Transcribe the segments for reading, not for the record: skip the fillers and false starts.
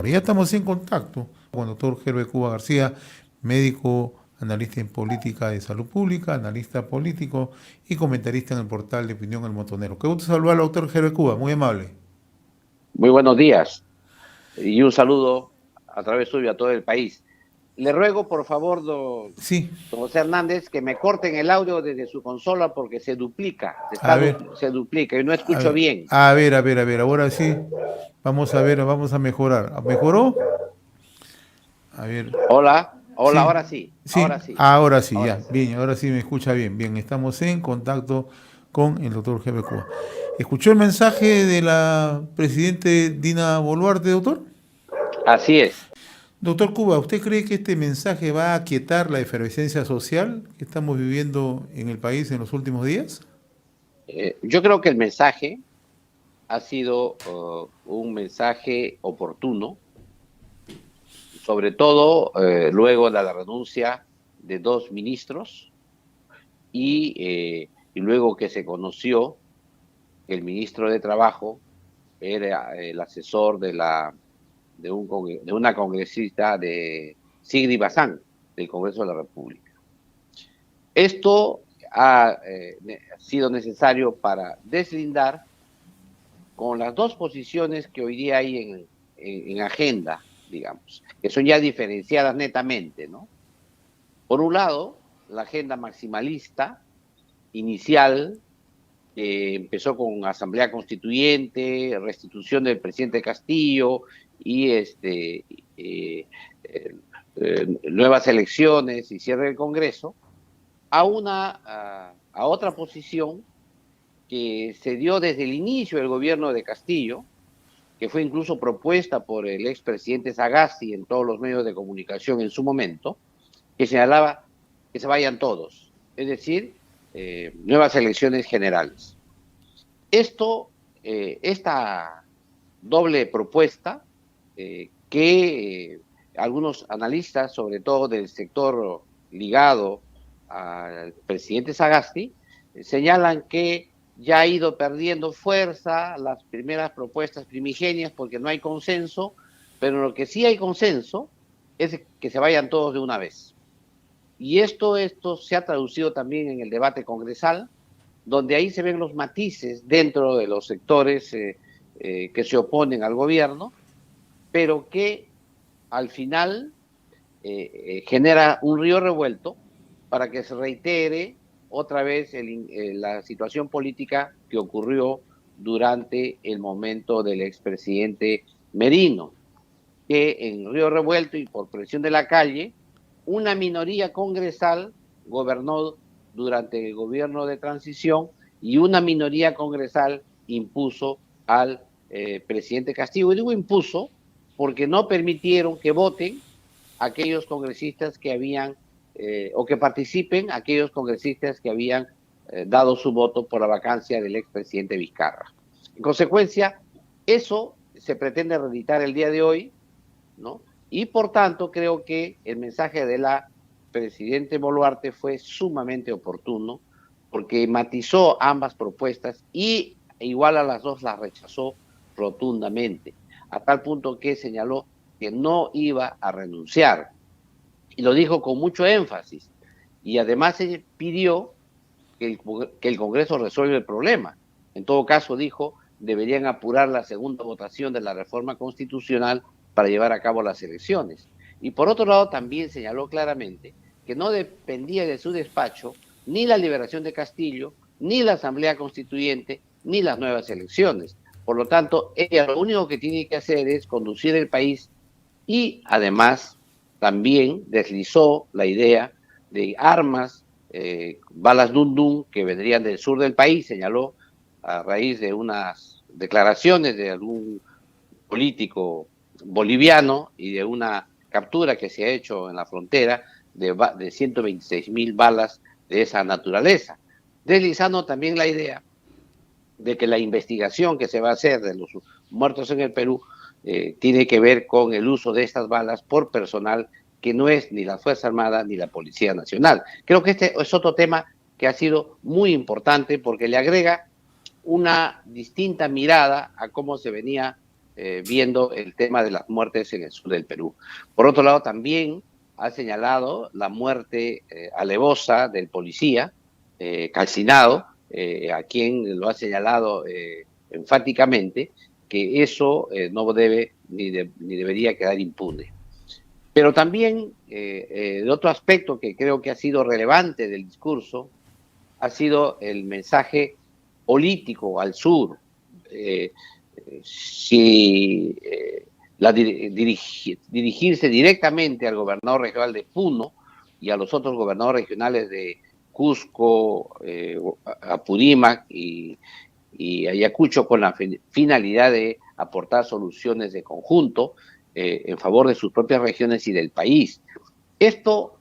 Ahora ya estamos en contacto con el doctor Gerbe Cuba García, médico, analista en política de salud pública, analista político y comentarista en el portal de opinión El Montonero. Qué gusto saludar al doctor Gerbe Cuba, muy amable. Muy buenos días y un saludo a través suyo a todo el país. Le ruego, por favor, Sí, don José Hernández, que me corten el audio desde su consola porque se duplica, a ver, se duplica y no a escucho ver, bien. ahora sí, vamos a ver, vamos a mejorar. ¿Mejoró? A ver, Hola, hola, sí, ahora sí, sí, ahora sí, ahora sí, ahora ya, sí. bien, ahora sí me escucha bien, bien, estamos en contacto con el doctor Gerbe Cuba. ¿Escuchó el mensaje de la presidente Dina Boluarte, doctor? Así es. Doctor Cuba, ¿usted cree que este mensaje va a aquietar la efervescencia social que estamos viviendo en el país en los últimos días? Yo creo que el mensaje ha sido un mensaje oportuno, sobre todo luego de la renuncia de dos ministros y luego que se conoció que el ministro de Trabajo era el asesor de una congresista de Sigrid Bazán, del Congreso de la República. Esto ha sido necesario para deslindar con las dos posiciones que hoy día hay en agenda, digamos, que son ya diferenciadas netamente, ¿no? Por un lado, la agenda maximalista inicial, que empezó con asamblea constituyente, restitución del presidente Castillo y eh, nuevas elecciones y cierre del Congreso, a otra posición que se dio desde el inicio del gobierno de Castillo, que fue incluso propuesta por el expresidente Sagasti en todos los medios de comunicación en su momento, que señalaba que se vayan todos, es decir, nuevas elecciones generales. Esta doble propuesta que algunos analistas, sobre todo del sector ligado al presidente Sagasti, señalan que ya ha ido perdiendo fuerza las primeras propuestas primigenias porque no hay consenso, pero lo que sí hay consenso es que se vayan todos de una vez. Y esto se ha traducido también en el debate congresal, donde ahí se ven los matices dentro de los sectores que se oponen al gobierno, pero que al final genera un río revuelto para que se reitere otra vez la situación política que ocurrió durante el momento del expresidente Merino, que en Río Revuelto y por presión de la calle, una minoría congresal gobernó durante el gobierno de transición y una minoría congresal impuso al presidente Castillo. Y digo impuso porque no permitieron que voten aquellos congresistas que habían, o que participen aquellos congresistas que habían dado su voto por la vacancia del expresidente Vizcarra. En consecuencia, eso se pretende reeditar el día de hoy, ¿no? Y por tanto creo que el mensaje de la presidente Boluarte fue sumamente oportuno porque matizó ambas propuestas y igual a las dos las rechazó rotundamente, a tal punto que señaló que no iba a renunciar y lo dijo con mucho énfasis y además se pidió que el Congreso resuelva el problema. En todo caso, dijo, deberían apurar la segunda votación de la reforma constitucional para llevar a cabo las elecciones. Y por otro lado, también señaló claramente que no dependía de su despacho ni la liberación de Castillo, ni la Asamblea Constituyente, ni las nuevas elecciones. Por lo tanto, ella lo único que tiene que hacer es conducir el país y además también deslizó la idea de armas, balas Dum Dum que vendrían del sur del país, señaló a raíz de unas declaraciones de algún político boliviano y de una captura que se ha hecho en la frontera de 126.000 balas de esa naturaleza, deslizando también la idea de que la investigación que se va a hacer de los muertos en el Perú tiene que ver con el uso de estas balas por personal que no es ni la Fuerza Armada ni la Policía Nacional. Creo que este es otro tema que ha sido muy importante porque le agrega una distinta mirada a cómo se venía viendo el tema de las muertes en el sur del Perú. Por otro lado, también ha señalado la muerte alevosa del policía calcinado, a quien lo ha señalado enfáticamente que eso no debe ni debería quedar impune. Pero también el otro aspecto que creo que ha sido relevante del discurso ha sido el mensaje político al sur. Si dirigirse directamente al gobernador regional de Puno y a los otros gobernadores regionales de Cusco, Apurímac y Ayacucho con la finalidad de aportar soluciones de conjunto en favor de sus propias regiones y del país. Esto,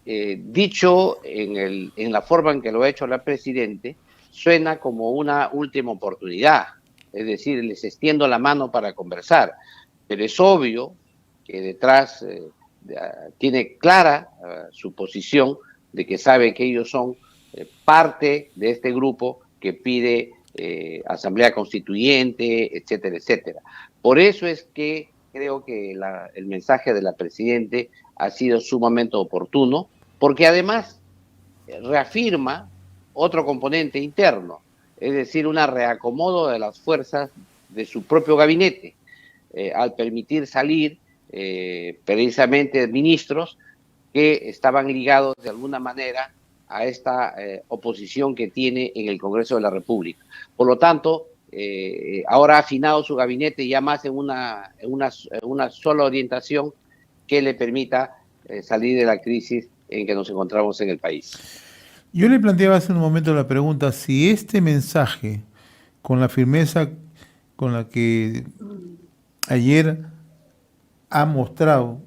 dicho en la forma en que lo ha hecho la Presidente, suena como una última oportunidad, es decir, les extiendo la mano para conversar, pero es obvio que detrás tiene clara su posición de que sabe que ellos son parte de este grupo que pide asamblea constituyente, etcétera, etcétera. Por eso es que creo que el mensaje de la Presidente ha sido sumamente oportuno, porque además reafirma otro componente interno, es decir, un reacomodo de las fuerzas de su propio gabinete, al permitir salir precisamente ministros que estaban ligados de alguna manera a esta oposición que tiene en el Congreso de la República. Por lo tanto, ahora ha afinado su gabinete ya más en una sola orientación que le permita salir de la crisis en que nos encontramos en el país. Yo le planteaba hace un momento la pregunta si este mensaje, con la firmeza con la que ayer ha mostrado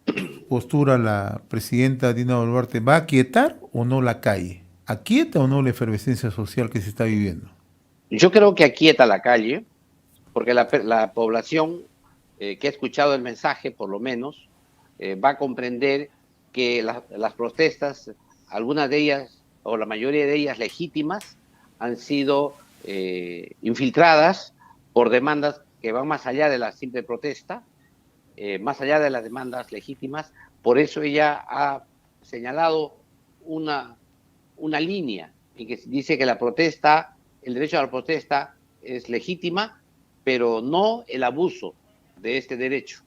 su postura la presidenta Dina Boluarte, ¿va a aquietar o no la calle? ¿Aquieta o no la efervescencia social que se está viviendo? Yo creo que aquieta la calle, porque la población que ha escuchado el mensaje, por lo menos, va a comprender que las protestas, algunas de ellas, o la mayoría de ellas legítimas, han sido infiltradas por demandas que van más allá de la simple protesta, más allá de las demandas legítimas. Por eso ella ha señalado una línea en que dice que la protesta, el derecho a la protesta es legítima, pero no el abuso de este derecho.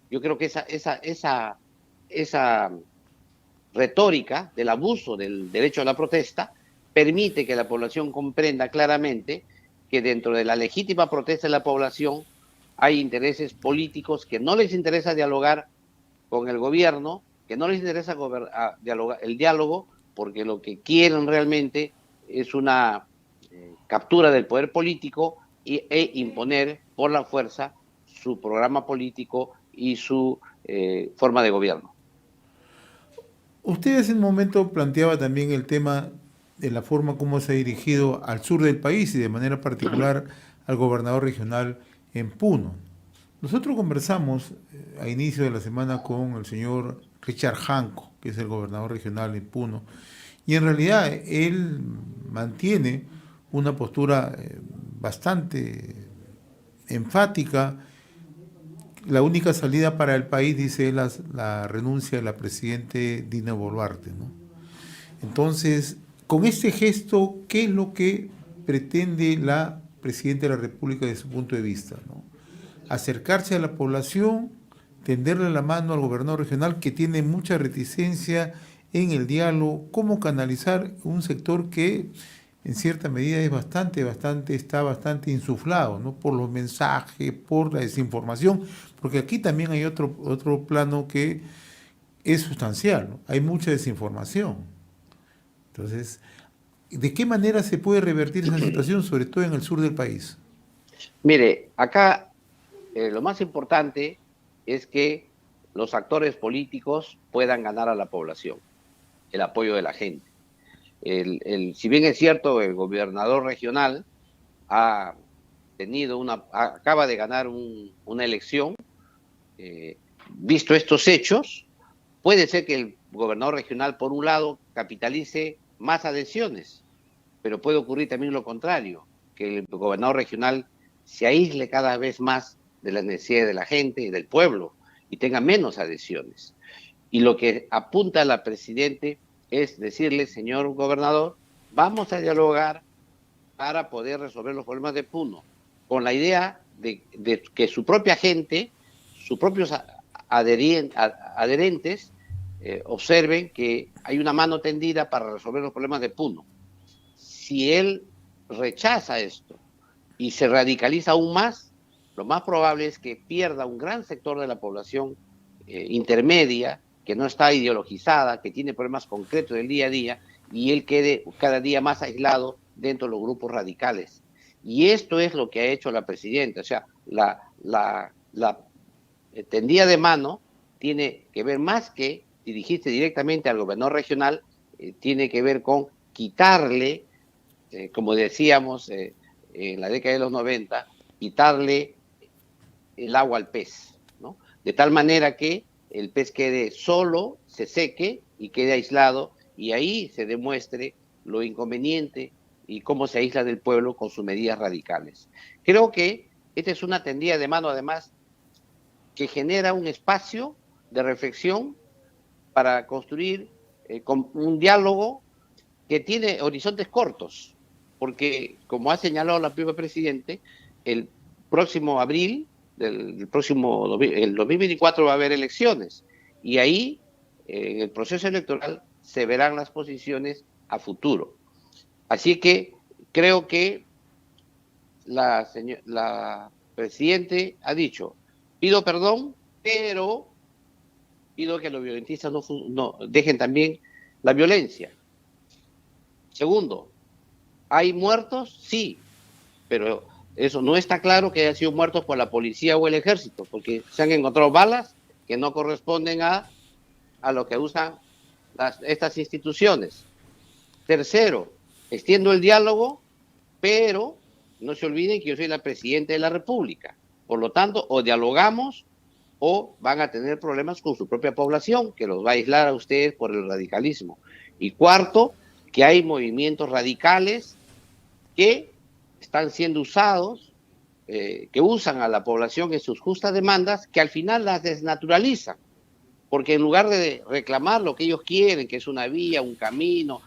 Yo creo que esa retórica del abuso del derecho a la protesta permite que la población comprenda claramente que dentro de la legítima protesta de la población hay intereses políticos que no les interesa dialogar con el gobierno, que no les interesa el diálogo, porque lo que quieren realmente es una captura del poder político e imponer por la fuerza su programa político y su forma de gobierno. Usted hace un momento planteaba también el tema de la forma como se ha dirigido al sur del país y de manera particular al gobernador regional en Puno. Nosotros conversamos a inicio de la semana con el señor Richard Janco, que es el gobernador regional en Puno, y en realidad él mantiene una postura bastante enfática. La única salida para el país, dice él, la renuncia de la presidenta Dina Boluarte, ¿no? Entonces, con este gesto, ¿qué es lo que pretende la presidenta de la República desde su punto de vista, ¿no? Acercarse a la población, tenderle la mano al gobernador regional que tiene mucha reticencia en el diálogo, cómo canalizar un sector que en cierta medida es está bastante insuflado, ¿no? Por los mensajes, por la desinformación, porque aquí también hay otro plano que es sustancial, ¿no? Hay mucha desinformación. Entonces, ¿de qué manera se puede revertir esa situación, sobre todo en el sur del país? Mire, acá lo más importante es que los actores políticos puedan ganar a la población, el apoyo de la gente. Si bien es cierto, el gobernador regional acaba de ganar una elección, visto estos hechos, puede ser que el gobernador regional, por un lado, capitalice más adhesiones, pero puede ocurrir también lo contrario, que el gobernador regional se aísle cada vez más de las necesidades de la gente y del pueblo y tenga menos adhesiones. Y lo que apunta la Presidente es decirle, señor gobernador, vamos a dialogar para poder resolver los problemas de Puno, con la idea de que su propia gente, sus propios adherentes, observen que hay una mano tendida para resolver los problemas de Puno. Si él rechaza esto y se radicaliza aún más, lo más probable es que pierda un gran sector de la población intermedia, que no está ideologizada, que tiene problemas concretos del día a día, y él quede cada día más aislado dentro de los grupos radicales. Y esto es lo que ha hecho la Presidenta. O sea, la tendida de mano tiene que ver más que dirigirse directamente al gobernador regional, tiene que ver con quitarle, como decíamos en la década de los 90, quitarle el agua al pez, ¿no? De tal manera que el pez quede solo, se seque y quede aislado, y ahí se demuestre lo inconveniente y cómo se aísla del pueblo con sus medidas radicales. Creo que esta es una tendida de mano, además, que genera un espacio de reflexión para construir un diálogo que tiene horizontes cortos, porque, como ha señalado la propia Presidente, el próximo abril, el 2024 va a haber elecciones, y ahí, en el proceso electoral, se verán las posiciones a futuro. Así que creo que la Presidente ha dicho, pido perdón, pero pido que los violentistas no dejen también la violencia. Segundo, ¿hay muertos? Sí, pero eso no está claro que hayan sido muertos por la policía o el ejército, porque se han encontrado balas que no corresponden a lo que usan estas instituciones. Tercero, extiendo el diálogo, pero no se olviden que yo soy la Presidenta de la República. Por lo tanto, o dialogamos o van a tener problemas con su propia población, que los va a aislar a ustedes por el radicalismo. Y cuarto, que hay movimientos radicales que están siendo usados, que usan a la población en sus justas demandas, que al final las desnaturalizan, porque en lugar de reclamar lo que ellos quieren, que es una vía, un camino,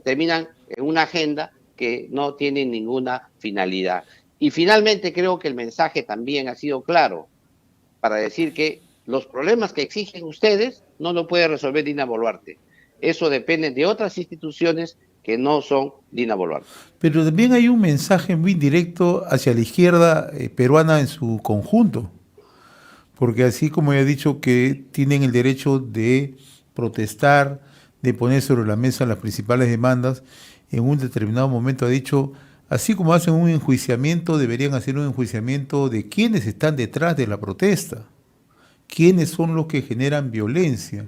terminan en una agenda que no tiene ninguna finalidad. Y finalmente creo que el mensaje también ha sido claro, para decir que los problemas que exigen ustedes no lo puede resolver Dina Boluarte. Eso depende de otras instituciones que no son Dina Boluarte. Pero también hay un mensaje muy directo hacia la izquierda peruana en su conjunto, porque así como he dicho que tienen el derecho de protestar, de poner sobre la mesa las principales demandas, en un determinado momento ha dicho, así como hacen un enjuiciamiento, deberían hacer un enjuiciamiento de quienes están detrás de la protesta, quiénes son los que generan violencia.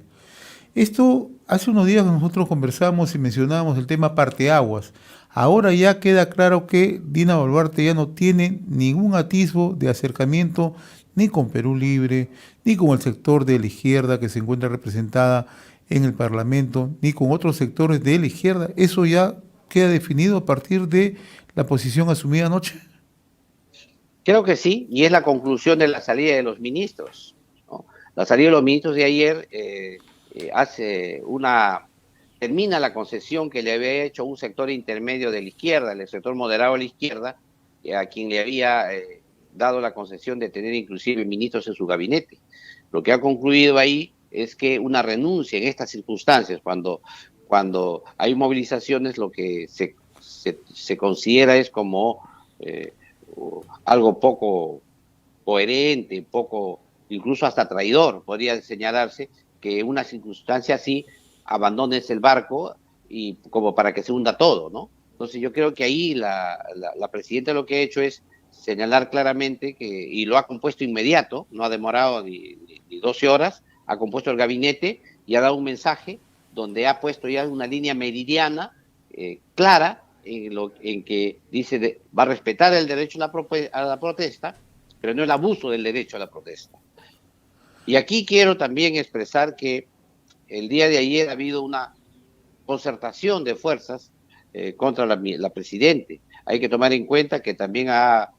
Esto, hace unos días nosotros conversábamos y mencionábamos el tema parteaguas. Ahora ya queda claro que Dina Boluarte ya no tiene ningún atisbo de acercamiento ni con Perú Libre, ni con el sector de la izquierda que se encuentra representada en el Parlamento, ni con otros sectores de la izquierda. ¿Eso ya queda definido a partir de la posición asumida anoche? Creo que sí, y es la conclusión de la salida de los ministros, ¿no? La salida de los ministros de ayer termina la concesión que le había hecho un sector intermedio de la izquierda, el sector moderado de la izquierda, a quien le había dado la concesión de tener inclusive ministros en su gabinete. Lo que ha concluido ahí es que una renuncia en estas circunstancias, cuando hay movilizaciones, lo que se considera es como algo poco coherente, poco, incluso hasta traidor, podría señalarse, que en una circunstancia así abandones el barco y como para que se hunda todo, ¿no? Entonces yo creo que ahí la Presidenta lo que ha hecho es señalar claramente que, y lo ha compuesto inmediato, no ha demorado ni 12 horas, ha compuesto el gabinete y ha dado un mensaje donde ha puesto ya una línea meridiana clara en que dice va a respetar el derecho a la protesta, pero no el abuso del derecho a la protesta. Y aquí quiero también expresar que el día de ayer ha habido una concertación de fuerzas contra la Presidente. Hay que tomar en cuenta que también ha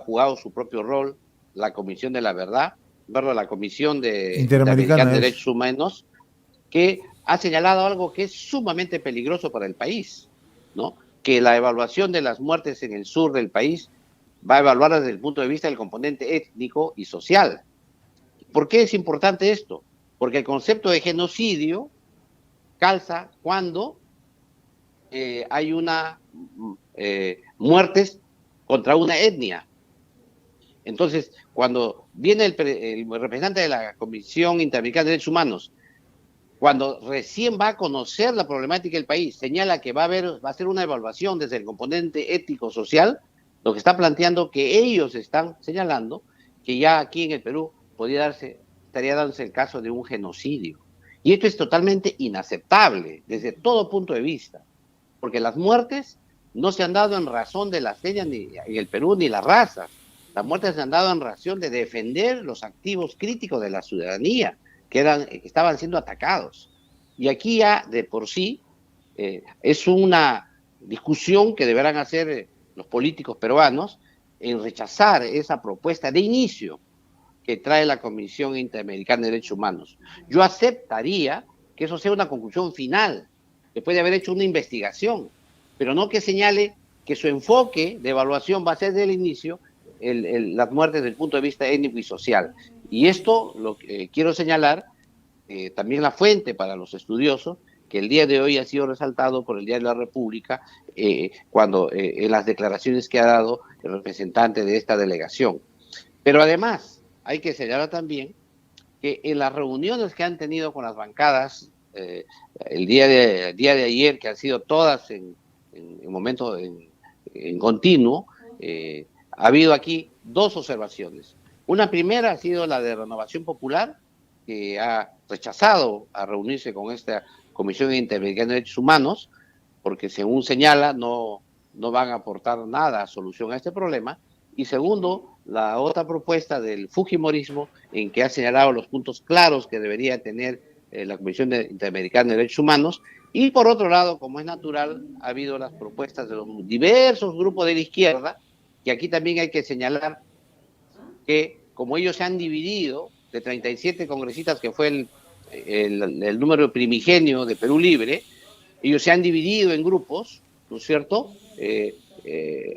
jugado su propio rol la Comisión de la Verdad, verlo a la Comisión de Interamericana de Derechos Humanos, que ha señalado algo que es sumamente peligroso para el país, ¿no? Que la evaluación de las muertes en el sur del país va a evaluar desde el punto de vista del componente étnico y social. ¿Por qué es importante esto? Porque el concepto de genocidio calza cuando hay una muertes contra una etnia. Entonces, cuando viene el representante de la Comisión Interamericana de Derechos Humanos, cuando recién va a conocer la problemática del país, señala que va a hacer una evaluación desde el componente ético-social, lo que está planteando que ellos están señalando que ya aquí en el Perú estaría dándose el caso de un genocidio. Y esto es totalmente inaceptable desde todo punto de vista, porque las muertes no se han dado en razón de las etnias ni en el Perú ni las razas. Las muertes se han dado en razón de defender los activos críticos de la ciudadanía, que estaban siendo atacados. Y aquí ya de por sí es una discusión que deberán hacer los políticos peruanos en rechazar esa propuesta de inicio que trae la Comisión Interamericana de Derechos Humanos. Yo aceptaría que eso sea una conclusión final, después de haber hecho una investigación, pero no que señale que su enfoque de evaluación va a ser desde el inicio las muertes desde el punto de vista étnico y social. Y esto lo que quiero señalar, también la fuente para los estudiosos, que el día de hoy ha sido resaltado por el Diario de la República, cuando en las declaraciones que ha dado el representante de esta delegación. Pero además, hay que señalar también que en las reuniones que han tenido con las bancadas el día de ayer, que han sido todas en momento en continuo, ha habido aquí dos observaciones. Una primera ha sido la de Renovación Popular, que ha rechazado a reunirse con esta Comisión Interamericana de Derechos Humanos, porque según señala no van a aportar nada a solución a este problema. Y segundo, la otra propuesta del Fujimorismo, en que ha señalado los puntos claros que debería tener la Comisión Interamericana de Derechos Humanos. Y por otro lado, como es natural, ha habido las propuestas de los diversos grupos de la izquierda, que aquí también hay que señalar que como ellos se han dividido, de 37 congresistas, que fue el número primigenio de Perú Libre, ellos se han dividido en grupos, ¿no es cierto?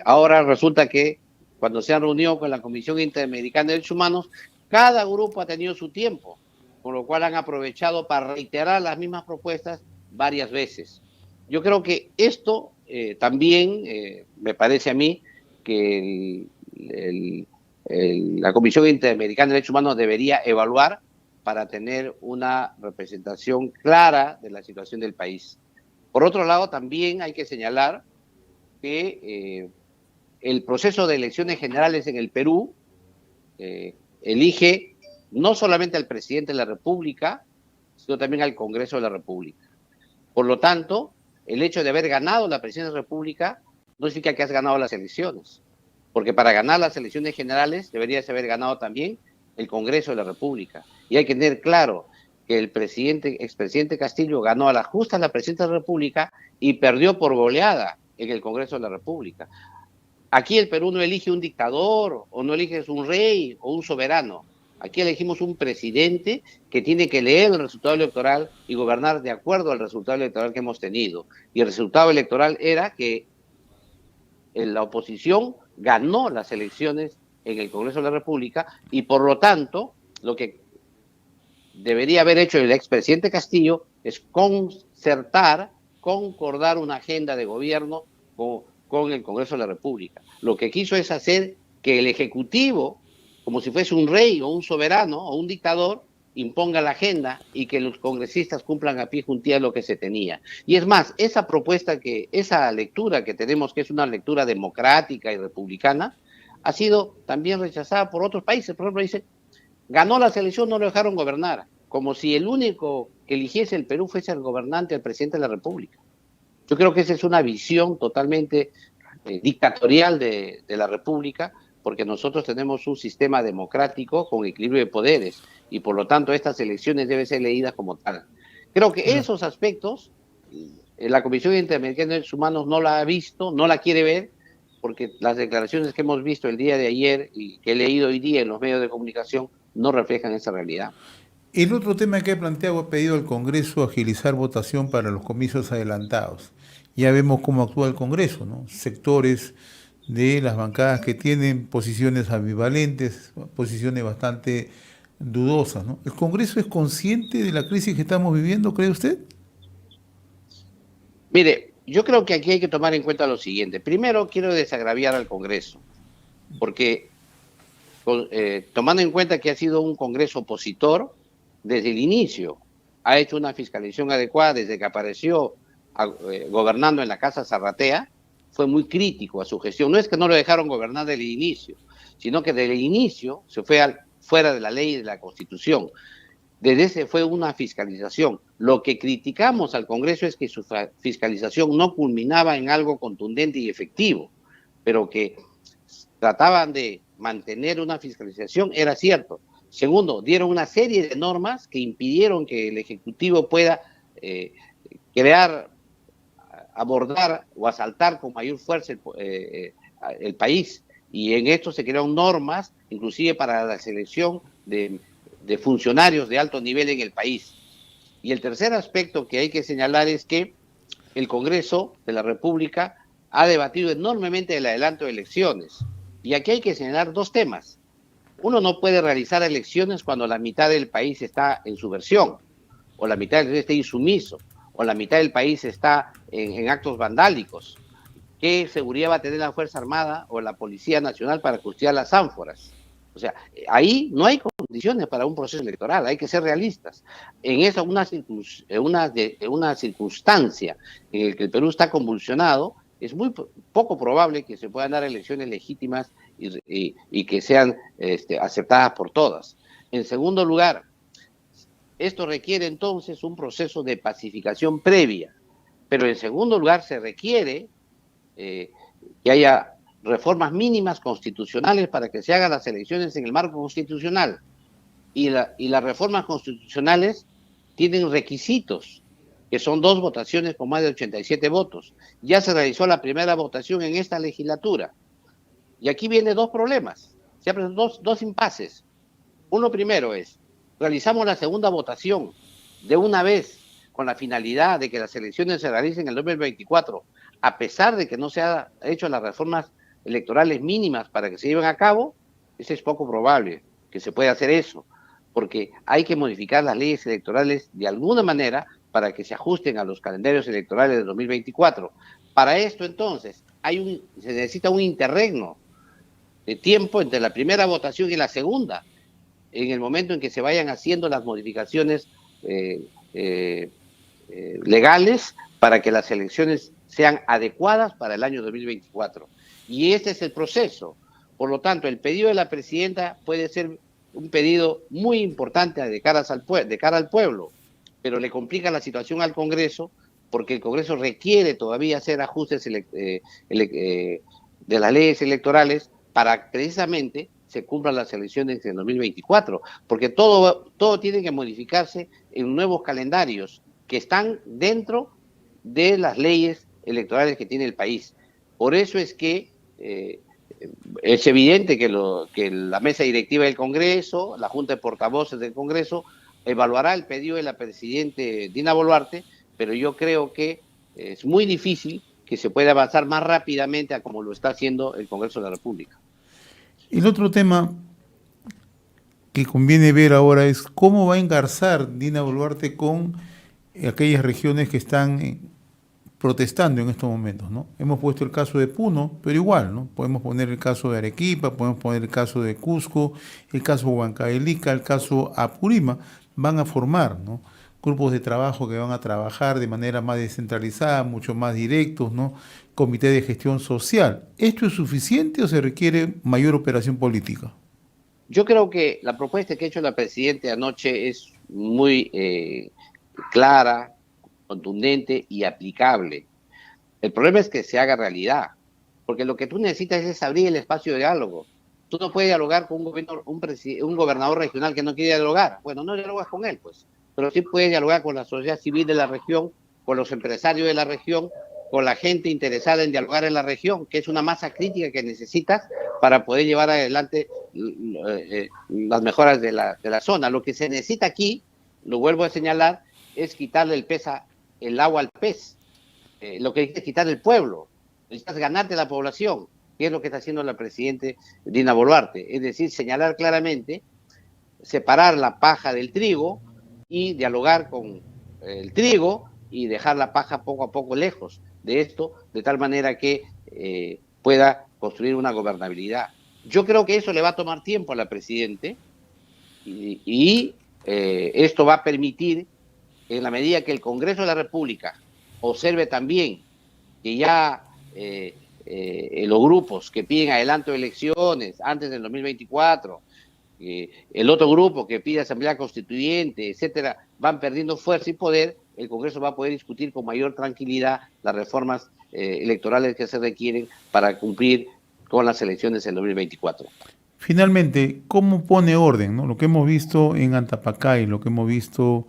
Ahora resulta que cuando se han reunido con la Comisión Interamericana de Derechos Humanos, cada grupo ha tenido su tiempo, con lo cual han aprovechado para reiterar las mismas propuestas varias veces. Yo creo que esto también me parece a mí que la Comisión Interamericana de Derechos Humanos debería evaluar para tener una representación clara de la situación del país. Por otro lado, también hay que señalar que el proceso de elecciones generales en el Perú elige no solamente al presidente de la República, sino también al Congreso de la República. Por lo tanto, el hecho de haber ganado la presidencia de la República no significa que has ganado las elecciones, porque para ganar las elecciones generales deberías haber ganado también el Congreso de la República. Y hay que tener claro que el expresidente Castillo ganó a la justa la presidencia de la República y perdió por goleada en el Congreso de la República. Aquí el Perú no elige un dictador, o no eliges un rey o un soberano. Aquí elegimos un presidente que tiene que leer el resultado electoral y gobernar de acuerdo al resultado electoral que hemos tenido. Y el resultado electoral era que la oposición ganó las elecciones en el Congreso de la República y por lo tanto lo que debería haber hecho el expresidente Castillo es concordar una agenda de gobierno con el Congreso de la República. Lo que quiso es hacer que el Ejecutivo, como si fuese un rey o un soberano o un dictador, imponga la agenda y que los congresistas cumplan a pie juntillas lo que se tenía. Y es más, esa lectura que tenemos, que es una lectura democrática y republicana, ha sido también rechazada por otros países. Por ejemplo, dice, ganó la selección, no lo dejaron gobernar, como si el único que eligiese el Perú fuese el gobernante, el presidente de la República. Yo creo que esa es una visión totalmente dictatorial de la República, porque nosotros tenemos un sistema democrático con equilibrio de poderes y por lo tanto estas elecciones deben ser leídas como tal. Creo que esos aspectos la Comisión Interamericana de Derechos Humanos no la ha visto, no la quiere ver porque las declaraciones que hemos visto el día de ayer y que he leído hoy día en los medios de comunicación no reflejan esa realidad. El otro tema que he planteado, ha pedido al Congreso agilizar votación para los comicios adelantados. Ya vemos cómo actúa el Congreso, ¿no? Sectores de las bancadas que tienen posiciones ambivalentes, posiciones bastante dudosas, ¿no? ¿El Congreso es consciente de la crisis que estamos viviendo, cree usted? Mire, yo creo que aquí hay que tomar en cuenta lo siguiente. Primero, quiero desagraviar al Congreso, porque tomando en cuenta que ha sido un Congreso opositor desde el inicio, ha hecho una fiscalización adecuada desde que apareció gobernando en la Casa Zarratea, fue muy crítico a su gestión. No es que no lo dejaron gobernar desde el inicio, sino que desde el inicio se fue fuera de la ley y de la Constitución. Desde ese fue una fiscalización. Lo que criticamos al Congreso es que su fiscalización no culminaba en algo contundente y efectivo, pero que trataban de mantener una fiscalización, era cierto. Segundo, dieron una serie de normas que impidieron que el Ejecutivo pueda crear, abordar o asaltar con mayor fuerza el país. Y en esto se crearon normas, inclusive para la selección de funcionarios de alto nivel en el país. Y el tercer aspecto que hay que señalar es que el Congreso de la República ha debatido enormemente el adelanto de elecciones. Y aquí hay que señalar dos temas. Uno no puede realizar elecciones cuando la mitad del país está en subversión, o la mitad del país está insumiso, o la mitad del país está en actos vandálicos. ¿Qué seguridad va a tener la Fuerza Armada o la Policía Nacional para custodiar las ánforas? O sea, ahí no hay condiciones para un proceso electoral, hay que ser realistas. En esa una circunstancia en la que el Perú está convulsionado, es muy poco probable que se puedan dar elecciones legítimas y que sean aceptadas por todas. En segundo lugar, esto requiere entonces un proceso de pacificación previa, pero en segundo lugar se requiere que haya reformas mínimas constitucionales para que se hagan las elecciones en el marco constitucional. Y las reformas constitucionales tienen requisitos, que son 2 votaciones con más de 87 votos. Ya se realizó la primera votación en esta legislatura. Y aquí vienen 2 problemas, se abren dos impases. Uno primero es, realizamos la segunda votación de una vez con la finalidad de que las elecciones se realicen en el 2024, a pesar de que no se han hecho las reformas electorales mínimas para que se lleven a cabo. Eso es poco probable que se pueda hacer eso, porque hay que modificar las leyes electorales de alguna manera para que se ajusten a los calendarios electorales de 2024. Para esto, entonces, se necesita un interregno de tiempo entre la primera votación y la segunda, en el momento en que se vayan haciendo las modificaciones legales para que las elecciones sean adecuadas para el año 2024. Y este es el proceso. Por lo tanto, el pedido de la presidenta puede ser un pedido muy importante de cara al pueblo, pero le complica la situación al Congreso, porque el Congreso requiere todavía hacer ajustes de las leyes electorales para precisamente se cumplan las elecciones en 2024, porque todo tiene que modificarse en nuevos calendarios que están dentro de las leyes electorales que tiene el país. Por eso es que es evidente que la mesa directiva del Congreso, la Junta de Portavoces del Congreso, evaluará el pedido de la presidenta Dina Boluarte, pero yo creo que es muy difícil que se pueda avanzar más rápidamente a como lo está haciendo el Congreso de la República. El otro tema que conviene ver ahora es cómo va a engarzar Dina Boluarte con aquellas regiones que están protestando en estos momentos, ¿no? Hemos puesto el caso de Puno, pero igual, ¿no? Podemos poner el caso de Arequipa, podemos poner el caso de Cusco, el caso de Huancavelica, el caso Apurima. Van a formar, ¿no?, grupos de trabajo que van a trabajar de manera más descentralizada, mucho más directos, ¿no? Comité de gestión social. ¿Esto es suficiente o se requiere mayor operación política? Yo creo que la propuesta que ha hecho la presidenta anoche es muy clara, contundente y aplicable. El problema es que se haga realidad, porque lo que tú necesitas es abrir el espacio de diálogo. Tú no puedes dialogar con un gobernador regional que no quiere dialogar. Bueno, no dialogas con él, pues, pero sí puedes dialogar con la sociedad civil de la región, con los empresarios de la región, con la gente interesada en dialogar en la región, que es una masa crítica que necesitas para poder llevar adelante las mejoras de la zona. Lo que se necesita aquí, lo vuelvo a señalar, es quitarle el agua al pez. Lo que hay que quitar el pueblo, necesitas ganarte la población, que es lo que está haciendo la presidenta Dina Boluarte, es decir, señalar claramente, separar la paja del trigo y dialogar con el trigo y dejar la paja poco a poco lejos de esto, de tal manera que pueda construir una gobernabilidad. Yo creo que eso le va a tomar tiempo a la presidenta y esto va a permitir, en la medida que el Congreso de la República observe también que ya los grupos que piden adelanto de elecciones antes del 2024, el otro grupo que pide asamblea constituyente, etcétera, van perdiendo fuerza y poder, el Congreso va a poder discutir con mayor tranquilidad las reformas electorales que se requieren para cumplir con las elecciones del 2024. Finalmente, ¿cómo pone orden, ¿no? Lo que hemos visto en Antapacay, lo que hemos visto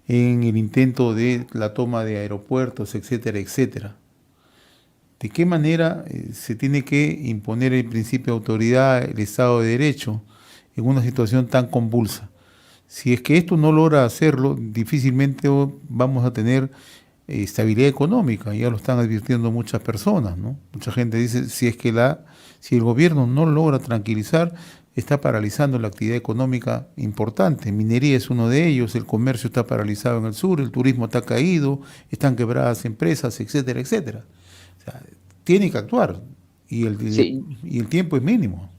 en el intento de la toma de aeropuertos, etcétera, etcétera. ¿De qué manera se tiene que imponer el principio de autoridad, el Estado de Derecho, en una situación tan convulsa? Si es que esto no logra hacerlo, difícilmente vamos a tener estabilidad económica. Ya lo están advirtiendo muchas personas, ¿no? Mucha gente dice, si el gobierno no logra tranquilizar, está paralizando la actividad económica importante. Minería es uno de ellos, el comercio está paralizado en el sur, el turismo está caído, están quebradas empresas, etcétera, etcétera. O sea, tiene que actuar Sí. y el tiempo es mínimo.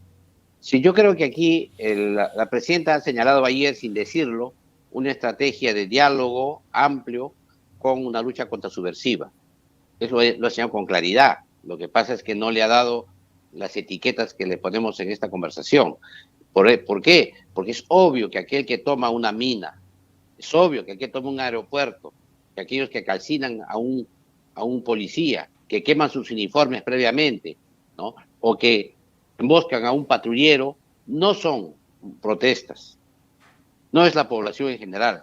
Sí, yo creo que aquí la presidenta ha señalado ayer, sin decirlo, una estrategia de diálogo amplio con una lucha contrasubversiva. Eso lo ha señalado con claridad. Lo que pasa es que no le ha dado las etiquetas que le ponemos en esta conversación. ¿Por qué? Porque es obvio que aquel que toma una mina, es obvio que aquel que toma un aeropuerto, que aquellos que calcinan a un policía, que queman sus uniformes previamente, ¿no? O que emboscan a un patrullero, no son protestas, no es la población en general,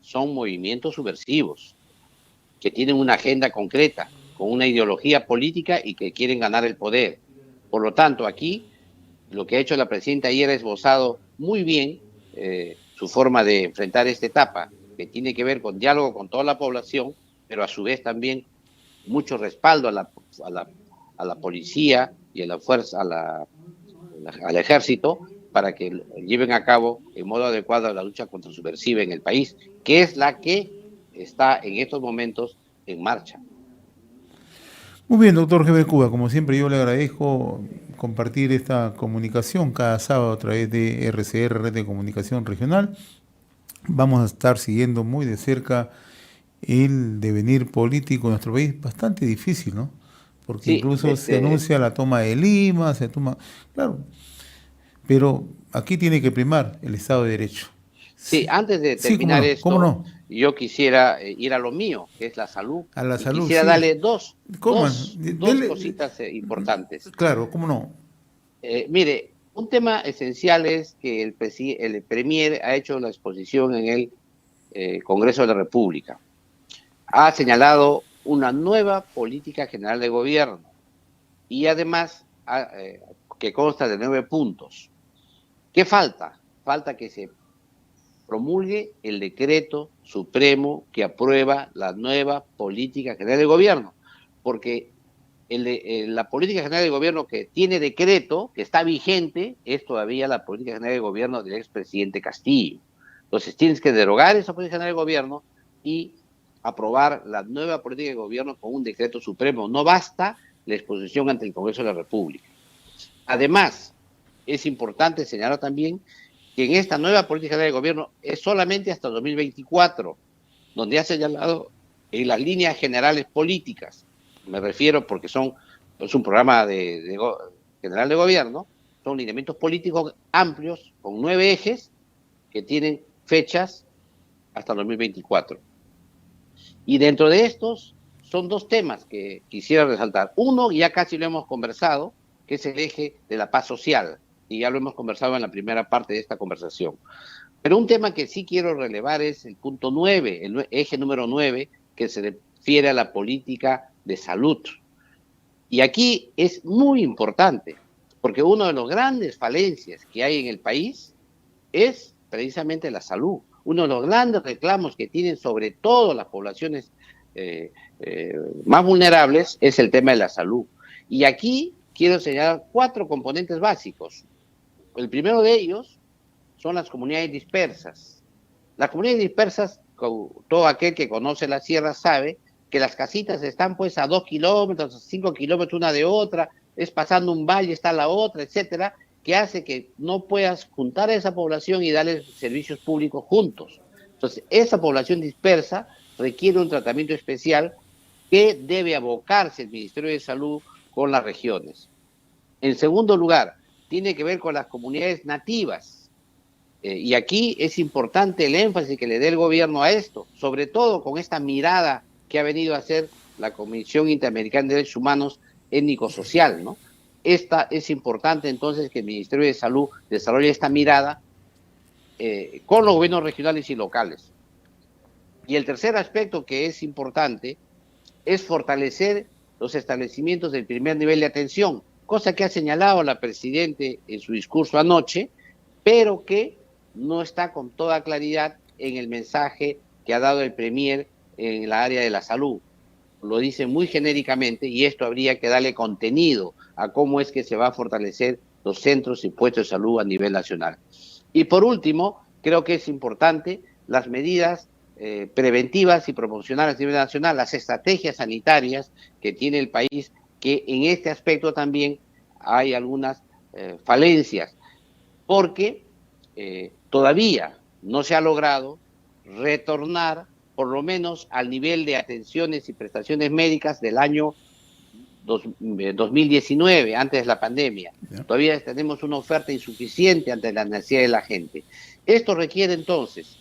son movimientos subversivos que tienen una agenda concreta, con una ideología política y que quieren ganar el poder. Por lo tanto, aquí lo que ha hecho la presidenta ayer ha esbozado muy bien su forma de enfrentar esta etapa, que tiene que ver con diálogo con toda la población, pero a su vez también mucho respaldo a la policía y a la fuerza, al ejército, para que lleven a cabo en modo adecuado la lucha contrasubversiva en el país, que es la que está en estos momentos en marcha. Muy bien, doctor Heber Cuba, como siempre yo le agradezco compartir esta comunicación cada sábado a través de RCR, Red de Comunicación Regional. Vamos a estar siguiendo muy de cerca el devenir político de nuestro país, bastante difícil, ¿no? Porque Sí, incluso se anuncia la toma de Lima, claro, pero aquí tiene que primar el Estado de Derecho. sí, Sí, antes de sí, terminar cómo esto, no, yo quisiera ir a lo mío, que es la salud, a la y salud, quisiera sí, darle ¿cómo? dos cositas importantes. Claro, cómo no. Mire, un tema esencial es que el Premier ha hecho la exposición en el Congreso de la República. Ha señalado una nueva política general de gobierno y además que consta de 9 puntos. ¿Qué falta? Falta que se promulgue el decreto supremo que aprueba la nueva política general de gobierno, porque la política general de gobierno que tiene decreto, que está vigente, es todavía la política general de gobierno del expresidente Castillo. Entonces tienes que derogar esa política general de gobierno y aprobar la nueva política de gobierno con un decreto supremo. No basta la exposición ante el Congreso de la República. Además, es importante señalar también que en esta nueva política general de gobierno es solamente hasta 2024, donde ha señalado en las líneas generales políticas, me refiero porque es un programa general de gobierno, son lineamientos políticos amplios con 9 ejes que tienen fechas hasta 2024. Y dentro de estos son 2 temas que quisiera resaltar. Uno, ya casi lo hemos conversado, que es el eje de la paz social, y ya lo hemos conversado en la primera parte de esta conversación. Pero un tema que sí quiero relevar es el punto 9, el eje número 9, que se refiere a la política de salud. Y aquí es muy importante, porque uno de los grandes falencias que hay en el país es precisamente la salud. Uno de los grandes reclamos que tienen sobre todo las poblaciones más vulnerables es el tema de la salud. Y aquí quiero señalar 4 componentes básicos. El primero de ellos son las comunidades dispersas. Las comunidades dispersas, todo aquel que conoce la sierra sabe que las casitas están pues a 2 kilómetros, a 5 kilómetros una de otra, es pasando un valle, está la otra, etcétera, que hace que no puedas juntar a esa población y darles servicios públicos juntos. Entonces, esa población dispersa requiere un tratamiento especial que debe abocarse el Ministerio de Salud con las regiones. En segundo lugar, tiene que ver con las comunidades nativas. Y aquí es importante el énfasis que le dé el gobierno a esto, sobre todo con esta mirada que ha venido a hacer la Comisión Interamericana de Derechos Humanos étnico-social, ¿no? Es importante entonces que el Ministerio de Salud desarrolle esta mirada con los gobiernos regionales y locales. Y el tercer aspecto que es importante es fortalecer los establecimientos del primer nivel de atención, cosa que ha señalado la Presidente en su discurso anoche, pero que no está con toda claridad en el mensaje que ha dado el Premier en la área de la salud. Lo dice muy genéricamente y esto habría que darle contenido a cómo es que se va a fortalecer los centros y puestos de salud a nivel nacional. Y por último, creo que es importante las medidas preventivas y promocionales a nivel nacional, las estrategias sanitarias que tiene el país, que en este aspecto también hay algunas falencias, porque todavía no se ha logrado retornar por lo menos al nivel de atenciones y prestaciones médicas del año 2019, antes de la pandemia. Todavía tenemos una oferta insuficiente ante la necesidad de la gente. Esto requiere entonces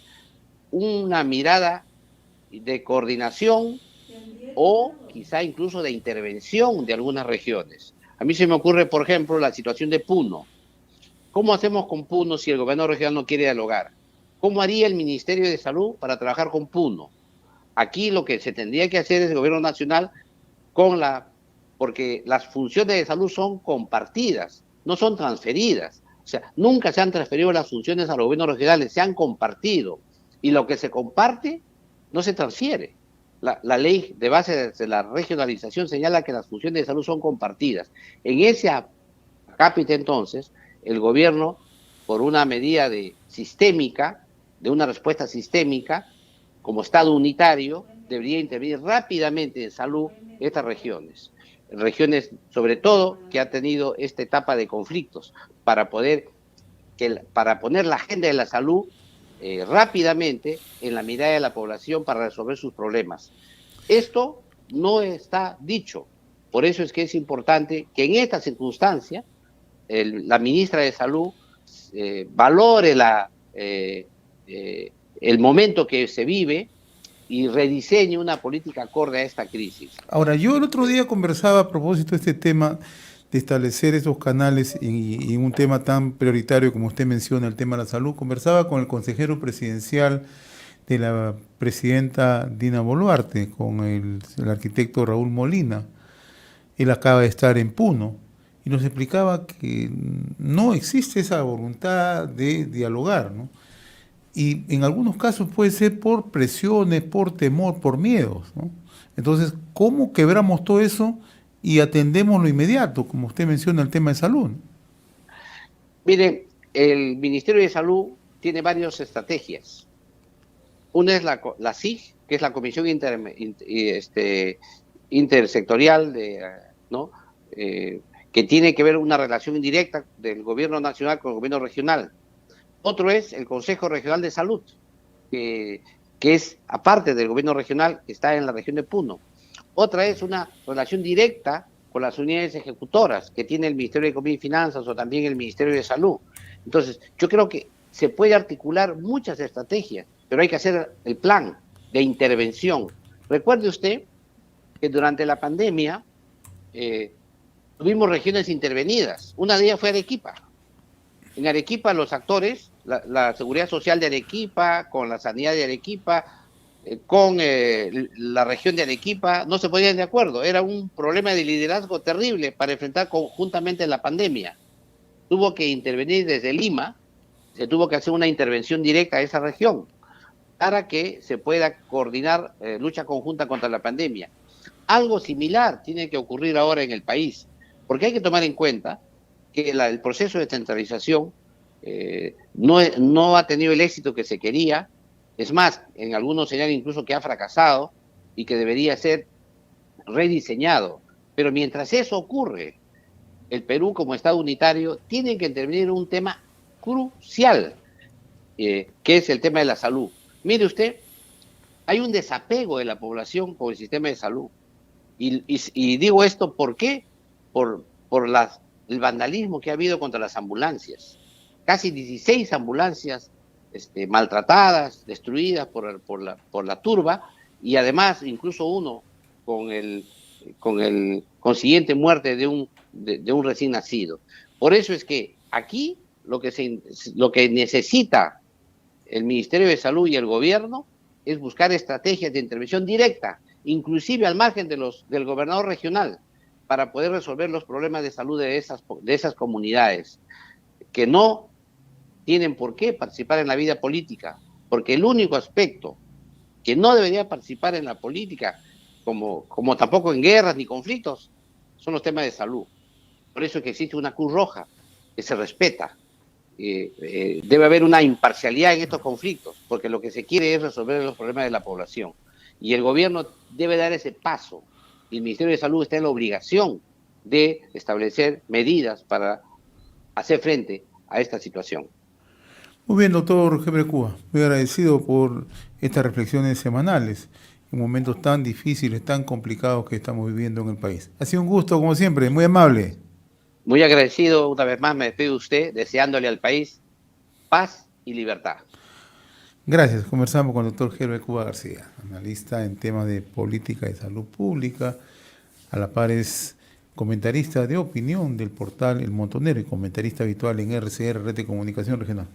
una mirada de coordinación o quizá incluso de intervención de algunas regiones. A mí se me ocurre, por ejemplo, la situación de Puno. ¿Cómo hacemos con Puno si el gobierno regional no quiere dialogar? ¿Cómo haría el Ministerio de Salud para trabajar con Puno? Aquí lo que se tendría que hacer es el gobierno nacional porque las funciones de salud son compartidas, no son transferidas. O sea, nunca se han transferido las funciones a los gobiernos regionales, se han compartido. Y lo que se comparte no se transfiere. La ley de base de la regionalización señala que las funciones de salud son compartidas. En ese acápite, entonces, el gobierno, por una medida sistémica, de una respuesta sistémica, como Estado unitario, debería intervenir rápidamente en salud estas regiones. Regiones, sobre todo, que han tenido esta etapa de conflictos, para poner la agenda de la salud rápidamente en la mirada de la población para resolver sus problemas. Esto no está dicho. Por eso es que es importante que en esta circunstancia la ministra de Salud valore el momento que se vive y rediseñe una política acorde a esta crisis. Ahora, yo el otro día conversaba a propósito de este tema de establecer esos canales y un tema tan prioritario como usted menciona, el tema de la salud. Conversaba con el consejero presidencial de la presidenta Dina Boluarte, con el arquitecto Raúl Molina. Él acaba de estar en Puno y nos explicaba que no existe esa voluntad de dialogar, ¿no? Y en algunos casos puede ser por presiones, por temor, por miedos, ¿no? Entonces, ¿cómo quebramos todo eso y atendemos lo inmediato, como usted menciona, el tema de salud? Mire, el Ministerio de Salud tiene varias estrategias. Una es la CIG, que es la Comisión Intersectorial, ¿no? Que tiene que ver una relación indirecta del gobierno nacional con el gobierno regional. Otro es el Consejo Regional de Salud, que es aparte del gobierno regional, que está en la región de Puno. Otra es una relación directa con las unidades ejecutoras que tiene el Ministerio de Economía y Finanzas o también el Ministerio de Salud. Entonces, yo creo que se puede articular muchas estrategias, pero hay que hacer el plan de intervención. Recuerde usted que durante la pandemia tuvimos regiones intervenidas. Una de ellas fue Arequipa. En Arequipa los actores, la Seguridad Social de Arequipa, con la Sanidad de Arequipa, con la región de Arequipa no se ponían de acuerdo. Era un problema de liderazgo terrible para enfrentar conjuntamente la pandemia. Tuvo que intervenir desde Lima, se tuvo que hacer una intervención directa a esa región para que se pueda coordinar lucha conjunta contra la pandemia. Algo similar tiene que ocurrir ahora en el país, porque hay que tomar en cuenta que el proceso de centralización no ha tenido el éxito que se quería. Es más, en algunos señalan incluso que ha fracasado y que debería ser rediseñado. Pero mientras eso ocurre, el Perú como Estado unitario tiene que intervenir en un tema crucial, que es el tema de la salud. Mire usted, hay un desapego de la población con el sistema de salud. Y digo esto, ¿por qué? Por el vandalismo que ha habido contra las ambulancias. Casi 16 ambulancias maltratadas, destruidas por la turba, y además incluso uno con el consiguiente muerte de un recién nacido. Por eso es que aquí lo que necesita el Ministerio de Salud y el gobierno es buscar estrategias de intervención directa, inclusive al margen del gobernador regional, para poder resolver los problemas de salud de esas comunidades, que no tienen por qué participar en la vida política, porque el único aspecto que no debería participar en la política, como tampoco en guerras ni conflictos, son los temas de salud. Por eso es que existe una Cruz Roja que se respeta. Debe haber una imparcialidad en estos conflictos, porque lo que se quiere es resolver los problemas de la población. Y el gobierno debe dar ese paso. Y el Ministerio de Salud está en la obligación de establecer medidas para hacer frente a esta situación. Muy bien, doctor Gebre Cuba. Muy agradecido por estas reflexiones semanales en momentos tan difíciles, tan complicados que estamos viviendo en el país. Ha sido un gusto, como siempre, muy amable. Muy agradecido, una vez más me despido de usted, deseándole al país paz y libertad. Gracias. Conversamos con el doctor Gebre Cuba García, analista en temas de política de salud pública. A la par es comentarista de opinión del portal El Montonero y comentarista habitual en RCR, Red de Comunicación Regional.